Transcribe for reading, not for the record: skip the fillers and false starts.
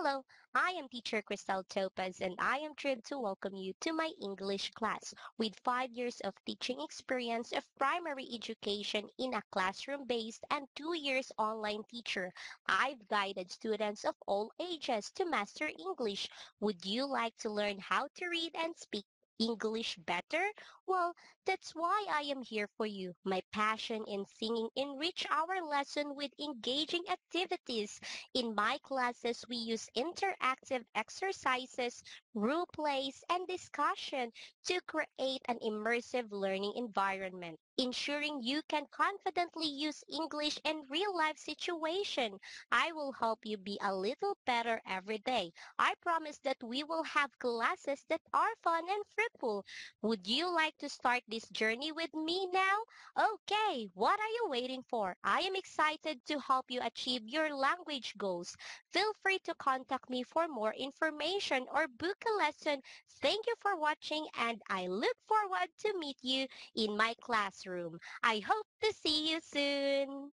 Hello, I am teacher Cristal Topaz and I am thrilled to welcome you to my English class. With 5 years of teaching experience of primary education in a classroom-based and 2 years online teacher, I've guided students of all ages to master English. Would you like to learn how to read and speak English better? Well, that's why I am here for you. My passion in singing enrich our lesson with engaging activities. In my classes, we use interactive exercises, role plays, and discussion to create an immersive learning environment, ensuring you can confidently use English in real-life situation. I will help you be a little better every day. I promise that we will have classes that are fun and fruitful. Would you like to start this journey with me now? Okay, what are you waiting for? I am excited to help you achieve your language goals. Feel free to contact me for more information or book a lesson. Thank you for watching and I look forward to meet you in my classroom. I hope to see you soon.